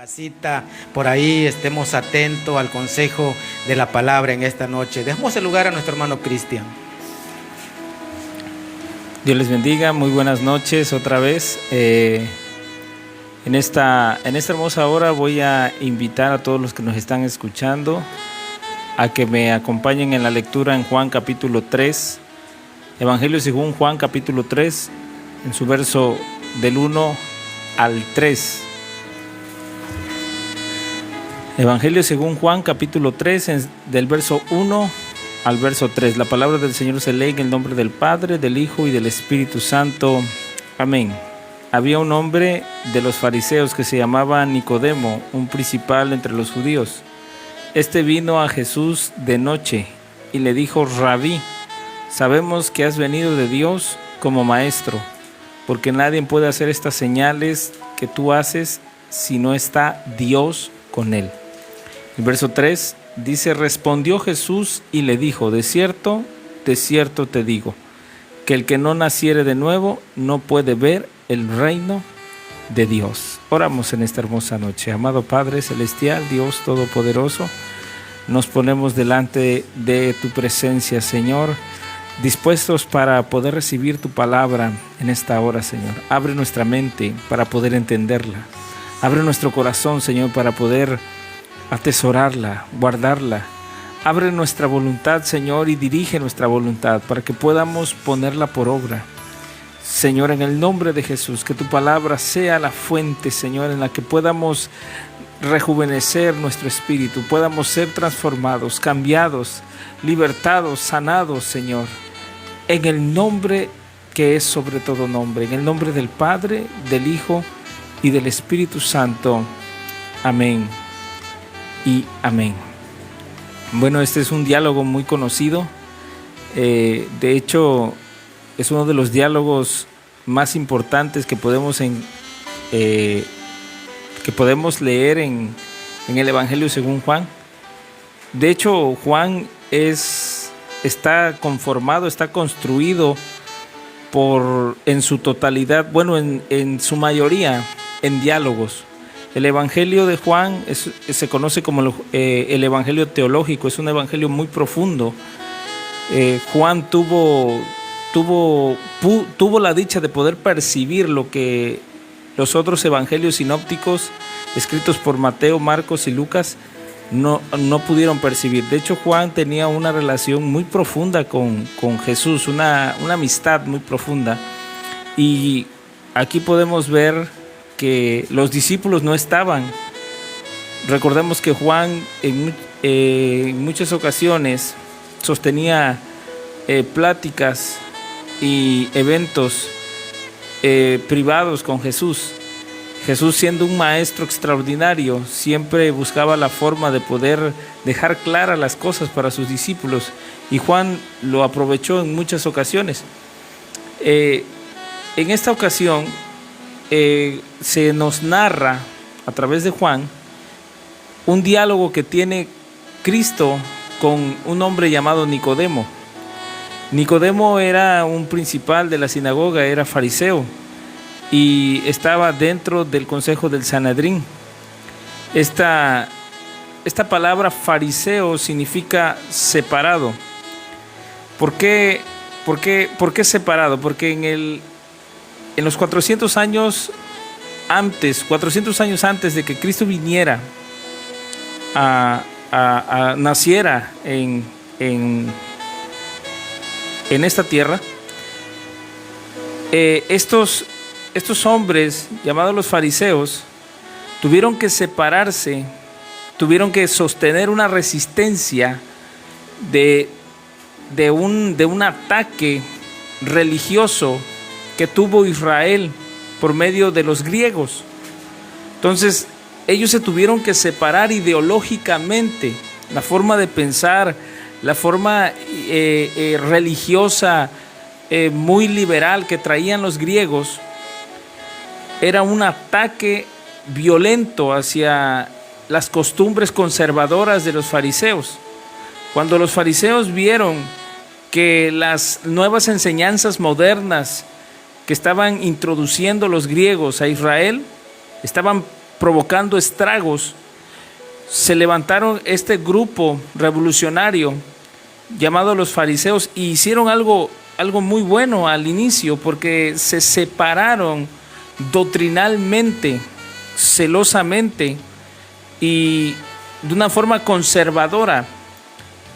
casita, por ahí estemos atentos al consejo de la palabra en esta noche. Dejemos el lugar a nuestro hermano Cristian. Dios les bendiga, muy buenas noches otra vez. En esta hermosa hora voy a invitar a todos los que nos están escuchando a que me acompañen en la lectura en Juan capítulo 3, Evangelio según Juan capítulo 3, en su verso del 1 al 3. Evangelio según Juan capítulo 3, del verso 1 al verso 3. La palabra del Señor se lee en el nombre del Padre, del Hijo y del Espíritu Santo. Amén. Había un hombre de los fariseos que se llamaba Nicodemo, un principal entre los judíos. Este vino a Jesús de noche y le dijo: Rabí, sabemos que has venido de Dios como maestro, porque nadie puede hacer estas señales que tú haces si no está Dios con él. El verso 3 dice: respondió Jesús y le dijo: de cierto te digo, que el que no naciere de nuevo no puede ver el reino de Dios. Oramos en esta hermosa noche. Amado Padre Celestial, Dios Todopoderoso, nos ponemos delante de tu presencia, Señor, dispuestos para poder recibir tu palabra en esta hora, Señor. Abre nuestra mente para poder entenderla. Abre nuestro corazón, Señor, para poder atesorarla, guardarla. Abre nuestra voluntad, Señor, y dirige nuestra voluntad para que podamos ponerla por obra. Señor, en el nombre de Jesús, que tu palabra sea la fuente, Señor, en la que podamos rejuvenecer nuestro espíritu, podamos ser transformados, cambiados, libertados, sanados, Señor, en el nombre que es sobre todo nombre, en el nombre del Padre, del Hijo y del Espíritu Santo. Amén y amén. Bueno, este es un diálogo muy conocido. De hecho, es uno de los diálogos más importantes que podemos leer en el Evangelio según Juan. De hecho, Juan está construido en su totalidad, en su mayoría, en diálogos. El Evangelio de Juan se conoce como el Evangelio teológico, es un evangelio muy profundo. Juan tuvo la dicha de poder percibir lo que los otros evangelios sinópticos, escritos por Mateo, Marcos y Lucas, no pudieron percibir. De hecho, Juan tenía una relación muy profunda con Jesús, una amistad muy profunda. Y aquí podemos ver que los discípulos no estaban. Recordemos que Juan en muchas ocasiones sostenía pláticas y eventos privados con Jesús. Jesús, siendo un maestro extraordinario, siempre buscaba la forma de poder dejar claras las cosas para sus discípulos, y Juan lo aprovechó en muchas ocasiones. En esta ocasión se nos narra a través de Juan un diálogo que tiene Cristo con un hombre llamado Nicodemo. Nicodemo era un principal de la sinagoga, era fariseo y estaba dentro del consejo del Sanedrín. Esta palabra fariseo significa separado. ¿Por qué separado? Porque en los 400 años antes de que Cristo viniera naciera en esta tierra, estos hombres llamados los fariseos tuvieron que separarse, tuvieron que sostener una resistencia de un ataque religioso que tuvo Israel por medio de los griegos. Entonces ellos se tuvieron que separar ideológicamente. La forma de pensar, la forma religiosa muy liberal que traían los griegos era un ataque violento hacia las costumbres conservadoras de los fariseos. Cuando los fariseos vieron que las nuevas enseñanzas modernas que estaban introduciendo los griegos a Israel estaban provocando estragos, se levantaron este grupo revolucionario llamado los fariseos y hicieron algo muy bueno al inicio, porque se separaron doctrinalmente, celosamente y de una forma conservadora.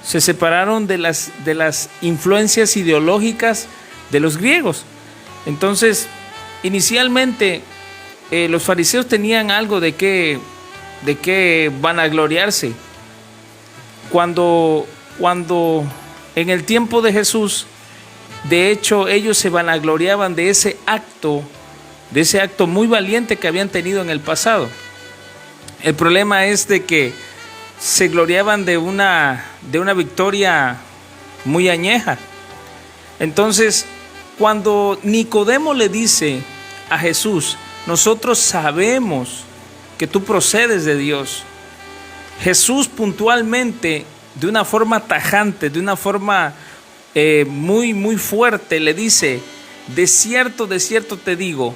Se separaron de las influencias ideológicas de los griegos. Entonces, inicialmente, los fariseos tenían algo de qué vanagloriarse. Cuando en el tiempo de Jesús, de hecho, ellos se vanagloriaban de ese acto muy valiente que habían tenido en el pasado. El problema es de que se gloriaban de una victoria muy añeja. Entonces, cuando Nicodemo le dice a Jesús: nosotros sabemos que tú procedes de Dios, Jesús puntualmente, de una forma tajante, de una forma muy fuerte, le dice: de cierto te digo,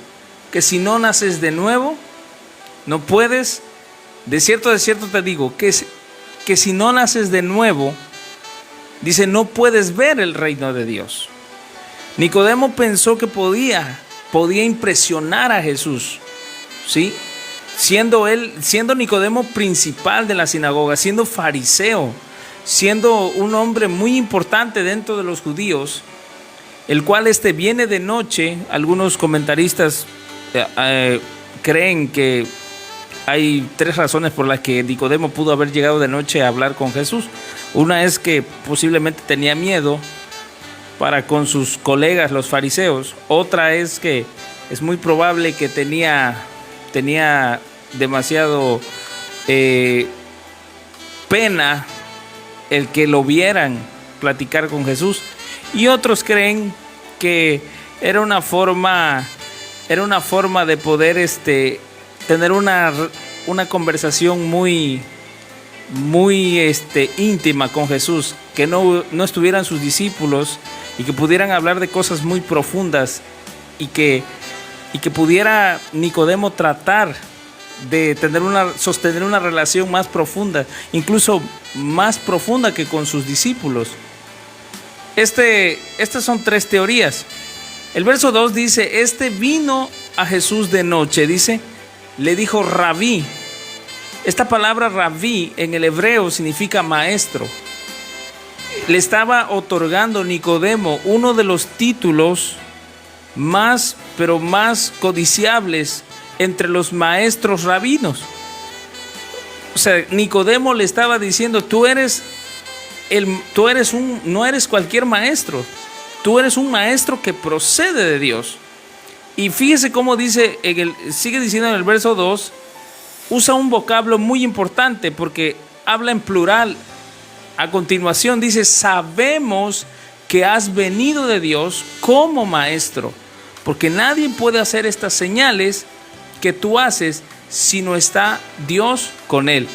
que si no naces de nuevo, no puedes. De cierto te digo, que si no naces de nuevo, dice, no puedes ver el reino de Dios. Nicodemo pensó que podía impresionar a Jesús, ¿sí? Siendo Nicodemo principal de la sinagoga, siendo fariseo, siendo un hombre muy importante dentro de los judíos, el cual viene de noche. Algunos comentaristas creen que hay 3 razones por las que Nicodemo pudo haber llegado de noche a hablar con Jesús. Una es que posiblemente tenía miedo para con sus colegas los fariseos. Otra es que es muy probable que tenía demasiado pena el que lo vieran platicar con Jesús. Y otros creen que era una forma de poder tener una conversación muy íntima con Jesús, que no estuvieran sus discípulos y que pudieran hablar de cosas muy profundas y que pudiera Nicodemo tratar de sostener una relación más profunda, incluso más profunda que con sus discípulos. Estas son 3 teorías. El verso 2 dice: vino a Jesús de noche, dice, le dijo rabí. Esta palabra rabí en el hebreo significa maestro. Le estaba otorgando Nicodemo uno de los títulos más codiciables entre los maestros rabinos. O sea, Nicodemo le estaba diciendo: no eres cualquier maestro, tú eres un maestro que procede de Dios. Y fíjese cómo dice, sigue diciendo en el verso 2, usa un vocablo muy importante porque habla en plural. A continuación dice: sabemos que has venido de Dios como maestro, porque nadie puede hacer estas señales que tú haces si no está Dios con él.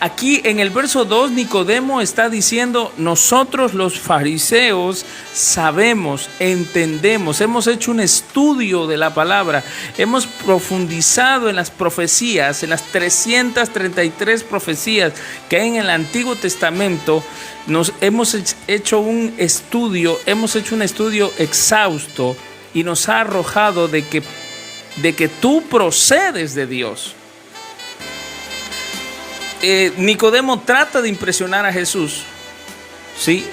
Aquí en el verso 2 Nicodemo está diciendo: nosotros los fariseos sabemos, entendemos, hemos hecho un estudio de la palabra, hemos profundizado en las profecías, en las 333 profecías que hay en el Antiguo Testamento. Hemos hecho un estudio exhausto y nos ha arrojado de que tú procedes de Dios. Nicodemo trata de impresionar a Jesús, ¿sí?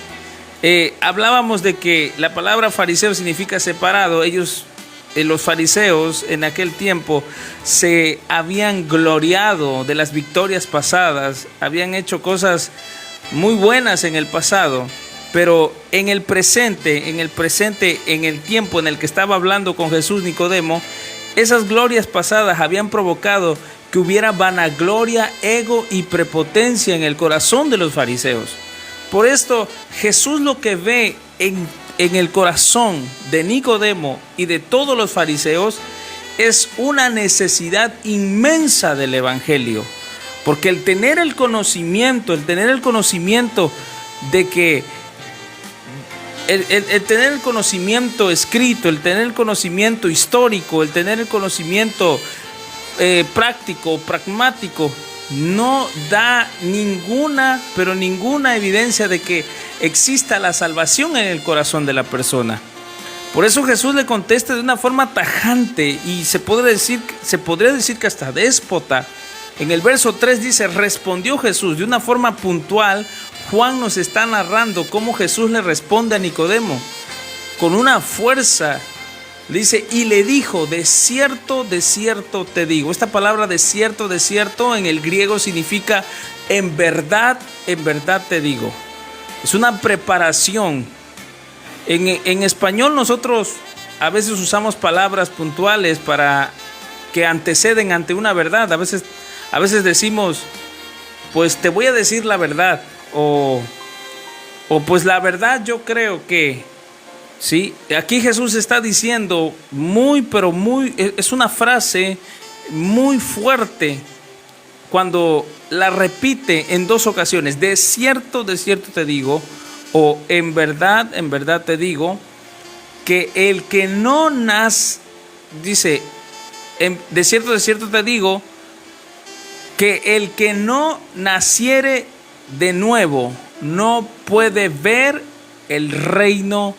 Hablábamos de que la palabra fariseo significa separado. Ellos, los fariseos en aquel tiempo, se habían gloriado de las victorias pasadas, habían hecho cosas muy buenas en el pasado, pero en el presente, en el tiempo en el que estaba hablando con Jesús Nicodemo, esas glorias pasadas habían provocado que hubiera vanagloria, ego y prepotencia en el corazón de los fariseos. Por esto, Jesús lo que ve en el corazón de Nicodemo y de todos los fariseos es una necesidad inmensa del evangelio. Porque el tener el conocimiento de que el tener el conocimiento escrito, el tener el conocimiento histórico, el tener el conocimiento práctico, pragmático, no da ninguna, pero ninguna evidencia de que exista la salvación en el corazón de la persona. Por eso Jesús le contesta de una forma tajante y se podría decir que hasta déspota. En el verso 3 dice: respondió Jesús. De una forma puntual, Juan nos está narrando cómo Jesús le responde a Nicodemo con una fuerza. Dice: y le dijo, de cierto te digo. Esta palabra de cierto en el griego significa en verdad te digo. Es una preparación. En español nosotros a veces usamos palabras puntuales para que anteceden ante una verdad. A veces decimos, pues te voy a decir la verdad, o pues la verdad yo creo que. Sí, aquí Jesús está diciendo es una frase muy fuerte cuando la repite en dos ocasiones: de cierto te digo, o en verdad te digo, que el que no nace, dice, de cierto te digo, que el que no naciere de nuevo no puede ver el reino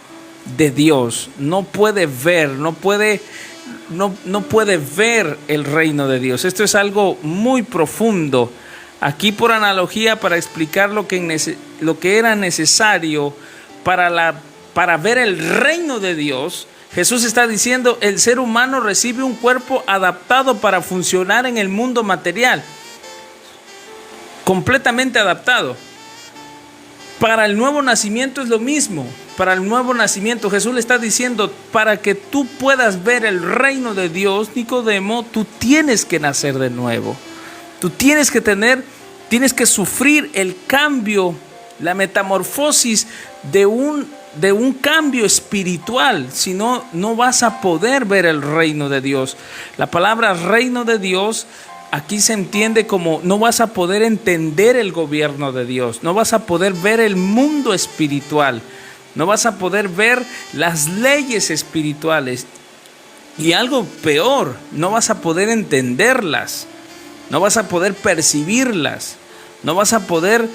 de Dios. No puede ver el reino de Dios. Esto es algo muy profundo. Aquí, por analogía, para explicar lo que era necesario para ver el reino de Dios, Jesús está diciendo: el ser humano recibe un cuerpo adaptado para funcionar en el mundo material, completamente adaptado. Para el nuevo nacimiento es lo mismo. Para el nuevo nacimiento Jesús le está diciendo: para que tú puedas ver el reino de Dios, Nicodemo, tú tienes que nacer de nuevo. Tú tienes que sufrir el cambio, la metamorfosis de un cambio espiritual. Si no, no vas a poder ver el reino de Dios. La palabra reino de Dios aquí se entiende como no vas a poder entender el gobierno de Dios, no vas a poder ver el mundo espiritual, no vas a poder ver las leyes espirituales, y algo peor, no vas a poder entenderlas, no vas a poder percibirlas, no vas a poder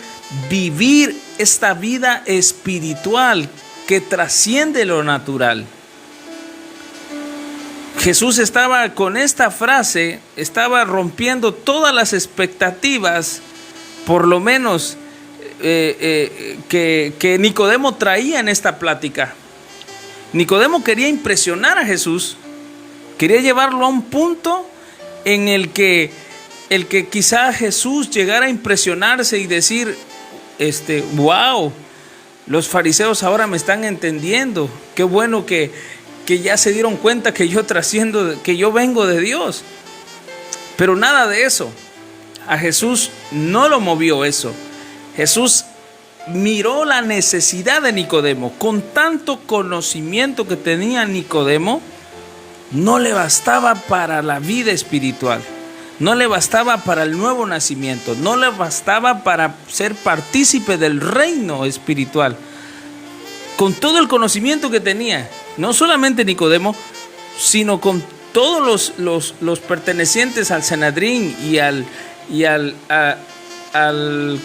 vivir esta vida espiritual que trasciende lo natural. Jesús estaba con esta frase, estaba rompiendo todas las expectativas, por lo menos que Nicodemo traía en esta plática. Nicodemo quería impresionar a Jesús, quería llevarlo a un punto en el que quizá Jesús llegara a impresionarse y decir: wow, los fariseos ahora me están entendiendo, qué bueno que ya se dieron cuenta que yo trasciendo, que yo vengo de Dios. Pero nada de eso. A Jesús no lo movió eso. Jesús miró la necesidad de Nicodemo. Con tanto conocimiento que tenía Nicodemo, no le bastaba para la vida espiritual, no le bastaba para el nuevo nacimiento, no le bastaba para ser partícipe del reino espiritual. Con todo el conocimiento que tenía, no solamente Nicodemo, sino con todos los pertenecientes al Sanedrín y al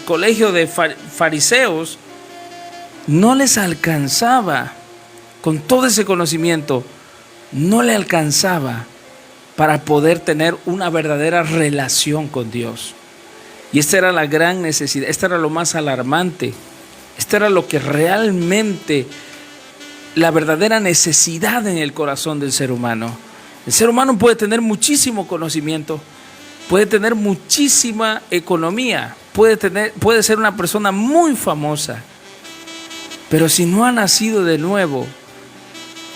colegio de fariseos, no les alcanzaba. Con todo ese conocimiento, no le alcanzaba para poder tener una verdadera relación con Dios. Y esta era la gran necesidad, esta era lo más alarmante, esta era lo que realmente, la verdadera necesidad en el corazón del ser humano. El ser humano puede tener muchísimo conocimiento, puede tener muchísima economía, puede ser una persona muy famosa, pero si no ha nacido de nuevo,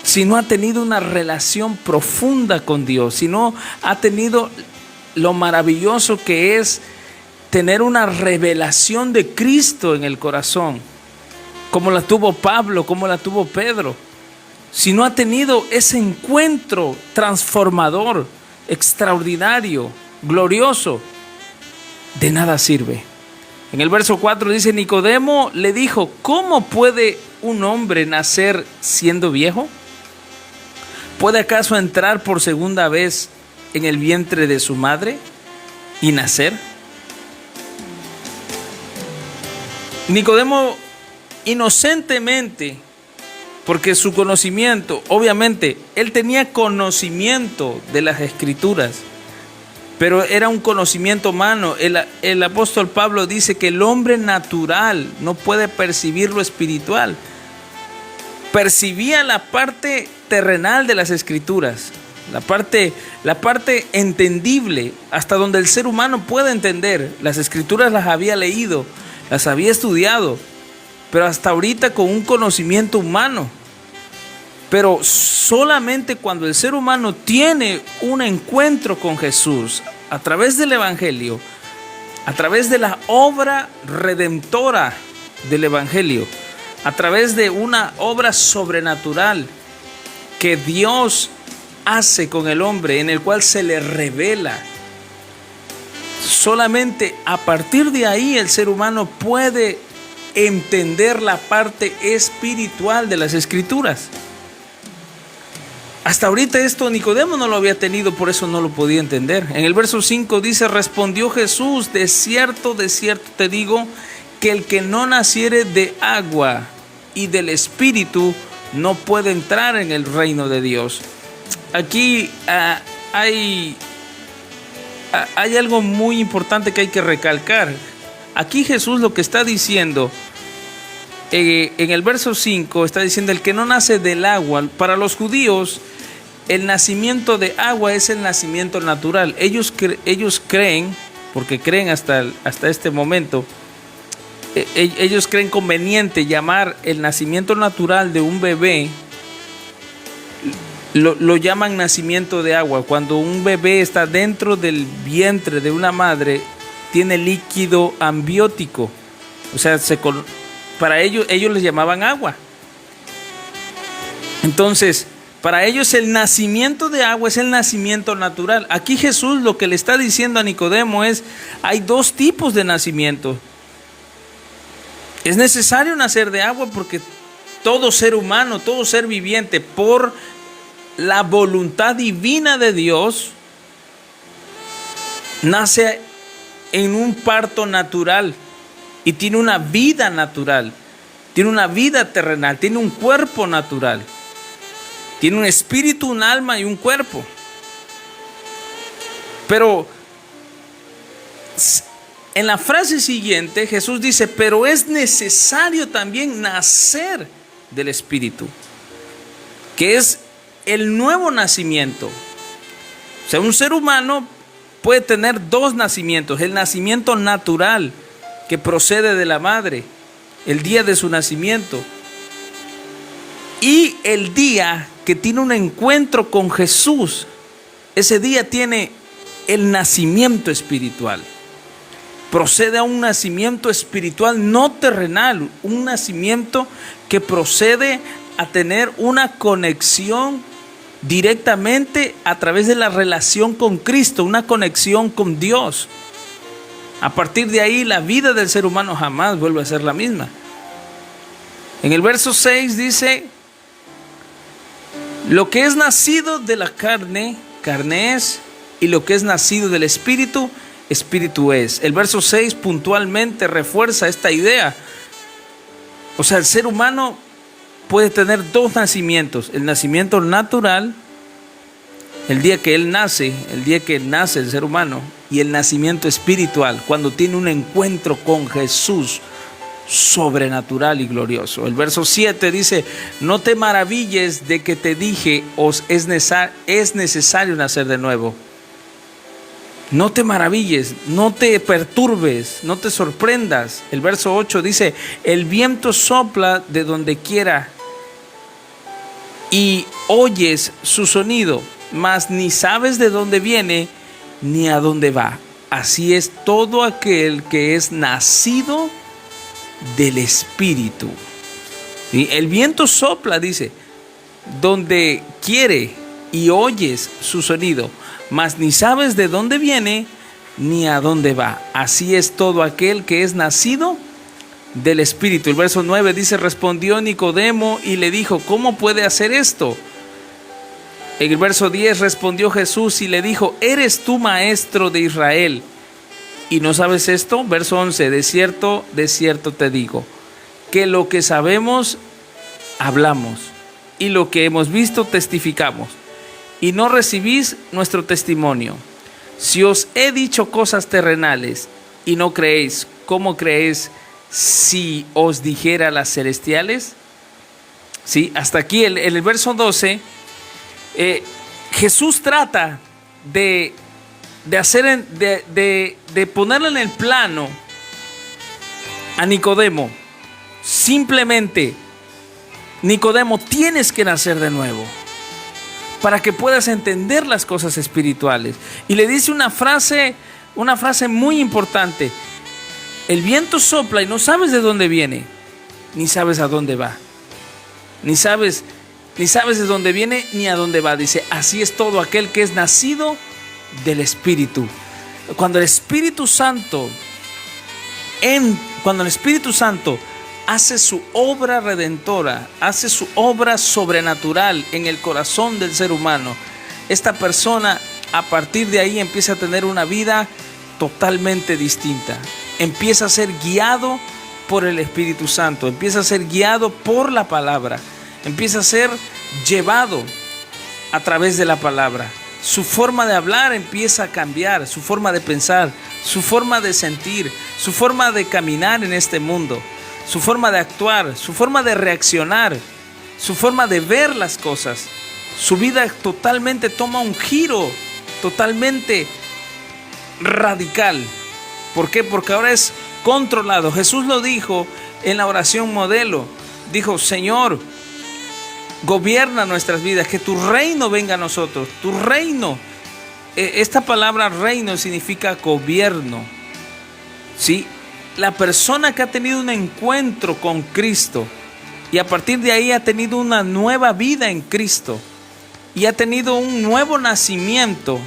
si no ha tenido una relación profunda con Dios, si no ha tenido lo maravilloso que es tener una revelación de Cristo en el corazón, como la tuvo Pablo, como la tuvo Pedro, si no ha tenido ese encuentro transformador, extraordinario, glorioso, de nada sirve. En el verso 4 dice: Nicodemo le dijo: ¿cómo puede un hombre nacer siendo viejo? ¿Puede acaso entrar por segunda vez en el vientre de su madre y nacer? Nicodemo inocentemente, porque su conocimiento, obviamente, él tenía conocimiento de las Escrituras, pero era un conocimiento humano. El apóstol Pablo dice que el hombre natural no puede percibir lo espiritual. Percibía la parte terrenal de las Escrituras, la parte entendible, hasta donde el ser humano puede entender. Las Escrituras las había leído, las había estudiado, pero hasta ahorita con un conocimiento humano. Pero solamente cuando el ser humano tiene un encuentro con Jesús a través del Evangelio, a través de la obra redentora del Evangelio, a través de una obra sobrenatural que Dios hace con el hombre, en el cual se le revela, solamente a partir de ahí el ser humano puede entender la parte espiritual de las Escrituras. Hasta ahorita esto Nicodemo no lo había tenido, por eso no lo podía entender. En el verso 5 dice: respondió Jesús, de cierto te digo, que el que no naciere de agua y del Espíritu no puede entrar en el reino de Dios. Aquí hay algo muy importante que hay que recalcar. Aquí Jesús lo que está diciendo, en el verso 5, está diciendo: el que no nace del agua. Para los judíos, el nacimiento de agua es el nacimiento natural. Ellos creen, porque creen hasta este momento, ellos creen conveniente llamar el nacimiento natural de un bebé, lo llaman nacimiento de agua. Cuando un bebé está dentro del vientre de una madre, tiene líquido amniótico. O sea, para ellos les llamaban agua. Entonces, para ellos el nacimiento de agua es el nacimiento natural. Aquí Jesús lo que le está diciendo a Nicodemo es: hay dos tipos de nacimiento. Es necesario nacer de agua porque todo ser humano, todo ser viviente, por la voluntad divina de Dios, nace en un parto natural y tiene una vida natural, tiene una vida terrenal, tiene un cuerpo natural, tiene un espíritu, un alma y un cuerpo. Pero en la frase siguiente Jesús dice: pero es necesario también nacer del Espíritu, que es el nuevo nacimiento. O sea, un ser humano puede tener dos nacimientos: el nacimiento natural, que procede de la madre, el día de su nacimiento, y el día que tiene un encuentro con Jesús. Ese día tiene el nacimiento espiritual. Procede a un nacimiento espiritual no terrenal, un nacimiento que procede a tener una conexión directamente a través de la relación con Cristo, una conexión con Dios. A partir de ahí la vida del ser humano jamás vuelve a ser la misma. En el verso 6 dice: lo que es nacido de la carne, carne es, y lo que es nacido del Espíritu, Espíritu es. El verso 6 puntualmente refuerza esta idea. O sea, el ser humano puede tener dos nacimientos: el nacimiento natural, el día que él nace, el ser humano, y el nacimiento espiritual, cuando tiene un encuentro con Jesús sobrenatural y glorioso. El verso 7 dice: no te maravilles de que te dije, es necesario nacer de nuevo. No te maravilles, no te perturbes, no te sorprendas. El verso 8 dice: el viento sopla de donde quiera y oyes su sonido, mas ni sabes de dónde viene ni a dónde va. Así es todo aquel que es nacido del Espíritu. ¿Sí? El viento sopla, dice, donde quiere y oyes su sonido, mas ni sabes de dónde viene ni a dónde va. Así es todo aquel que es nacido del Espíritu. El verso 9 dice: respondió Nicodemo y le dijo: ¿cómo puede hacer esto? En el verso 10 respondió Jesús y le dijo: ¿eres tú maestro de Israel y no sabes esto? Verso 11: de cierto te digo, que lo que sabemos hablamos, y lo que hemos visto testificamos, y no recibís nuestro testimonio. Si os he dicho cosas terrenales y no creéis, ¿cómo creéis si os dijera las celestiales? Sí, hasta aquí el verso 12. Jesús trata de ponerle en el plano a Nicodemo. Simplemente, Nicodemo, tienes que nacer de nuevo para que puedas entender las cosas espirituales. Y le dice una frase muy importante: el viento sopla y no sabes de dónde viene, ni sabes a dónde va. Ni sabes de dónde viene ni a dónde va. Dice: así es todo aquel que es nacido del Espíritu. Cuando el Espíritu Santo hace su obra redentora, hace su obra sobrenatural en el corazón del ser humano, esta persona a partir de ahí empieza a tener una vida totalmente distinta. Empieza a ser guiado por el Espíritu Santo, empieza a ser guiado por la palabra, empieza a ser llevado a través de la palabra. Su forma de hablar empieza a cambiar, su forma de pensar, su forma de sentir, su forma de caminar en este mundo, su forma de actuar, su forma de reaccionar, su forma de ver las cosas. Su vida totalmente toma un giro totalmente radical. ¿Por qué? Porque ahora es controlado. Jesús lo dijo en la oración modelo. Dijo: Señor, gobierna nuestras vidas, que tu reino venga a nosotros. Tu reino. Esta palabra reino significa gobierno. ¿Sí? La persona que ha tenido un encuentro con Cristo y a partir de ahí ha tenido una nueva vida en Cristo y ha tenido un nuevo nacimiento,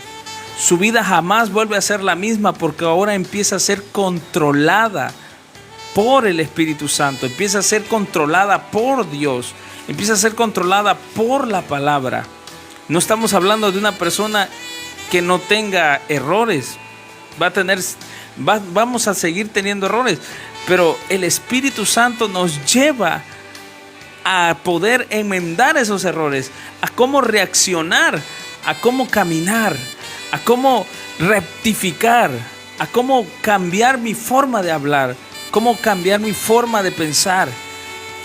su vida jamás vuelve a ser la misma, porque ahora empieza a ser controlada por el Espíritu Santo, empieza a ser controlada por Dios, empieza a ser controlada por la palabra. No estamos hablando de una persona que no tenga errores. Vamos a seguir teniendo errores, pero el Espíritu Santo nos lleva a poder enmendar esos errores, a cómo reaccionar, a cómo caminar, a cómo rectificar, a cómo cambiar mi forma de hablar, cómo cambiar mi forma de pensar.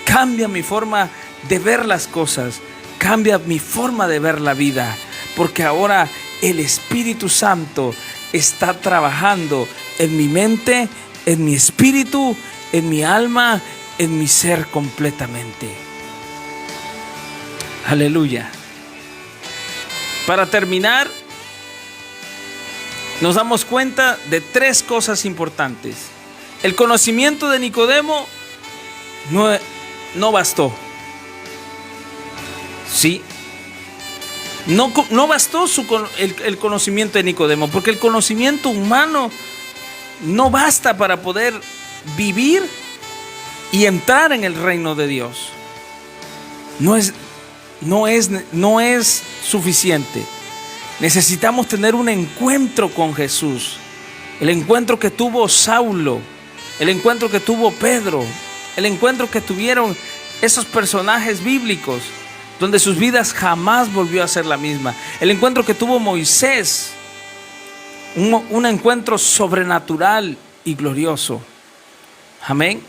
Cambia mi forma de ver las cosas, cambia mi forma de ver la vida, porque ahora el Espíritu Santo está trabajando en mi mente, en mi espíritu, en mi alma, en mi ser completamente. Aleluya. Para terminar, nos damos cuenta de tres cosas importantes. El conocimiento de Nicodemo no bastó. Sí. No bastó el conocimiento de Nicodemo, porque el conocimiento humano no basta para poder vivir y entrar en el reino de Dios. No es suficiente. Necesitamos tener un encuentro con Jesús. El encuentro que tuvo Saulo, el encuentro que tuvo Pedro, el encuentro que tuvieron esos personajes bíblicos, donde sus vidas jamás volvió a ser la misma. El encuentro que tuvo Moisés, un encuentro sobrenatural y glorioso. Amén.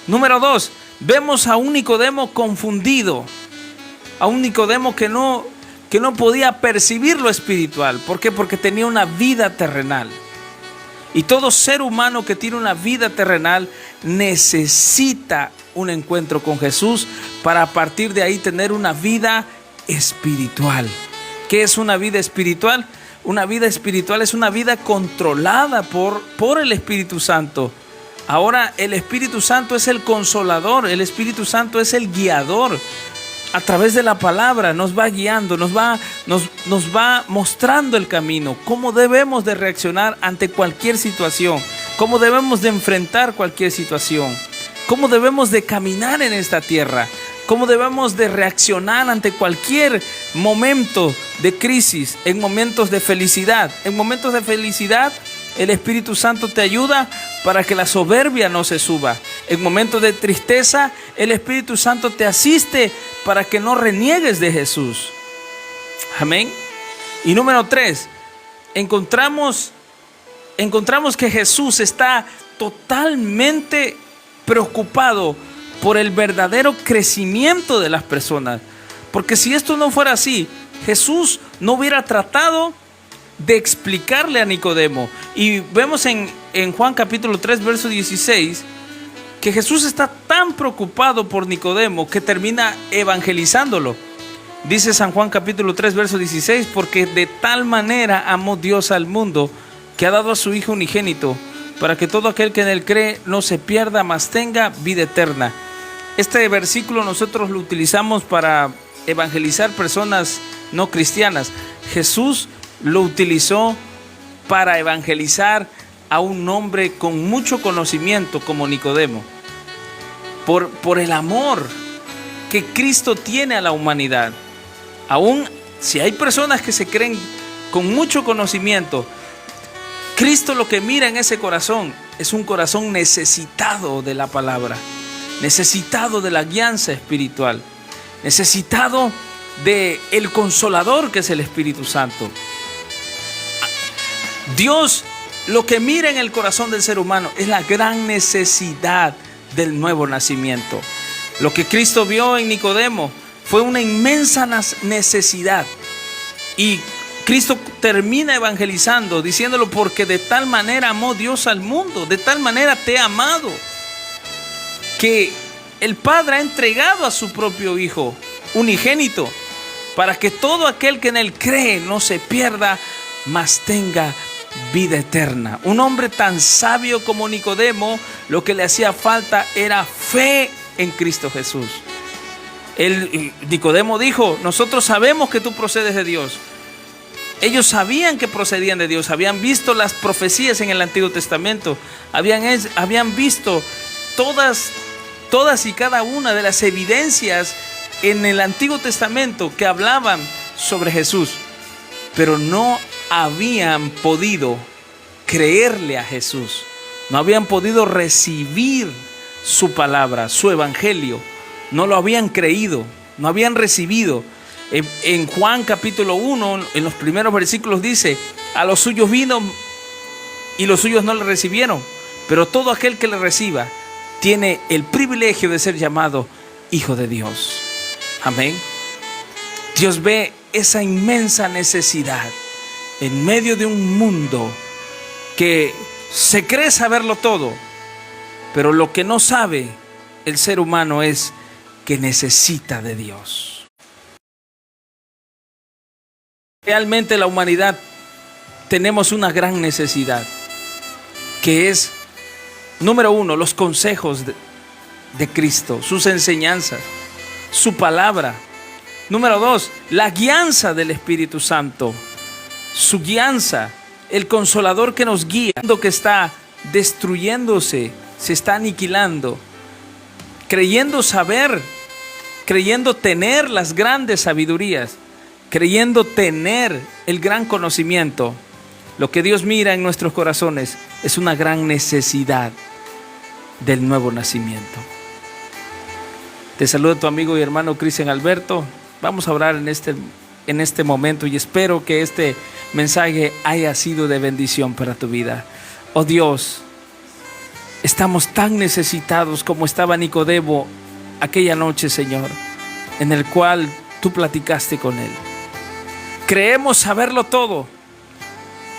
Número 2, vemos a un Nicodemo confundido, a un Nicodemo que no podía percibir lo espiritual. ¿Por qué? Porque tenía una vida terrenal. Y todo ser humano que tiene una vida terrenal necesita un encuentro con Jesús para a partir de ahí tener una vida espiritual. ¿Qué es una vida espiritual? Una vida espiritual es una vida controlada por el Espíritu Santo. Ahora el Espíritu Santo es el consolador, el Espíritu Santo es el guiador. A través de la palabra nos va guiando, nos va mostrando el camino, cómo debemos de reaccionar ante cualquier situación, cómo debemos de enfrentar cualquier situación, cómo debemos de caminar en esta tierra. cómo debemos de reaccionar ante cualquier momento de crisis, en momentos de felicidad. En momentos de felicidad, el Espíritu Santo te ayuda para que la soberbia no se suba. En momentos de tristeza, el Espíritu Santo te asiste para que no reniegues de Jesús. Amén. Y número 3, encontramos que Jesús está totalmente preocupado por el verdadero crecimiento de las personas. Porque si esto no fuera así, Jesús no hubiera tratado de explicarle a Nicodemo. Y vemos en Juan capítulo 3, verso 16, que Jesús está tan preocupado por Nicodemo que termina evangelizándolo. Dice San Juan capítulo 3, verso 16, porque de tal manera amó Dios al mundo, que ha dado a su Hijo unigénito, para que todo aquel que en él cree no se pierda, mas tenga vida eterna. Este versículo nosotros lo utilizamos para evangelizar personas no cristianas. Jesús lo utilizó para evangelizar a un hombre con mucho conocimiento como Nicodemo, por el amor que Cristo tiene a la humanidad. Aún si hay personas que se creen con mucho conocimiento, Cristo lo que mira en ese corazón es un corazón necesitado de la palabra, necesitado de la guianza espiritual, necesitado de el Consolador que es el Espíritu Santo. Dios lo que mira en el corazón del ser humano es la gran necesidad del nuevo nacimiento. Lo que Cristo vio en Nicodemo fue una inmensa necesidad, y Cristo termina evangelizando diciéndolo, porque de tal manera amó Dios al mundo, de tal manera te ha amado, que el Padre ha entregado a su propio Hijo unigénito, para que todo aquel que en él cree no se pierda, mas tenga vida eterna. Un hombre tan sabio como Nicodemo, lo que le hacía falta era fe en Cristo Jesús. Nicodemo dijo: nosotros sabemos que tú procedes de Dios. Ellos sabían que procedían de Dios, habían visto las profecías en el Antiguo Testamento, habían visto todas y cada una de las evidencias en el Antiguo Testamento que hablaban sobre Jesús, pero no habían podido creerle a Jesús, no habían podido recibir su palabra, su evangelio, no lo habían creído, no habían recibido. En Juan capítulo 1, en los primeros versículos dice: a los suyos vino y los suyos no le recibieron, pero todo aquel que le reciba tiene el privilegio de ser llamado hijo de Dios. Amén. Dios ve esa inmensa necesidad en medio de un mundo que se cree saberlo todo, pero lo que no sabe el ser humano es que necesita de Dios. Realmente la humanidad tenemos una gran necesidad, que es, número 1, los consejos de Cristo, sus enseñanzas, su palabra. Número 2, la guianza del Espíritu Santo, su guianza, el Consolador que nos guía, que está destruyéndose, se está aniquilando, creyendo saber, creyendo tener las grandes sabidurías, creyendo tener el gran conocimiento. Lo que Dios mira en nuestros corazones es una gran necesidad del nuevo nacimiento. Te saluda tu amigo y hermano Cristian Alberto. Vamos a orar en este momento, y espero que este mensaje haya sido de bendición para tu vida. Oh Dios, estamos tan necesitados como estaba Nicodemo aquella noche, Señor, en el cual tú platicaste con él. Creemos saberlo todo,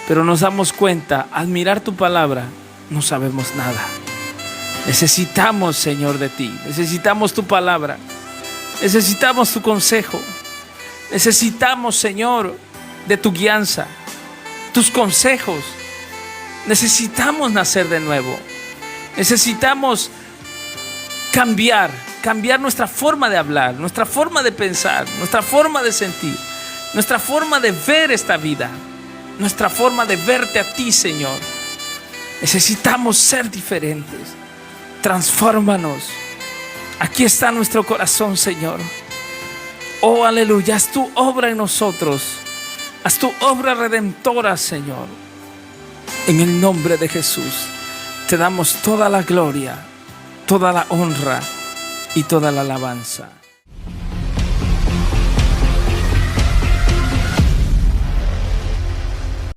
pero nos damos cuenta, al mirar tu palabra, no sabemos nada. Necesitamos, Señor, de ti. Necesitamos tu palabra. Necesitamos tu consejo. Necesitamos, Señor, de tu guianza, tus consejos. Necesitamos nacer de nuevo. Necesitamos cambiar nuestra forma de hablar, nuestra forma de pensar, nuestra forma de sentir, nuestra forma de ver esta vida, nuestra forma de verte a ti, Señor. Necesitamos ser diferentes. Transfórmanos, Aquí está nuestro corazón, Señor. Oh, aleluya, haz tu obra en nosotros. Haz tu obra redentora, Señor. En el nombre de Jesús, te damos toda la gloria, toda la honra y toda la alabanza.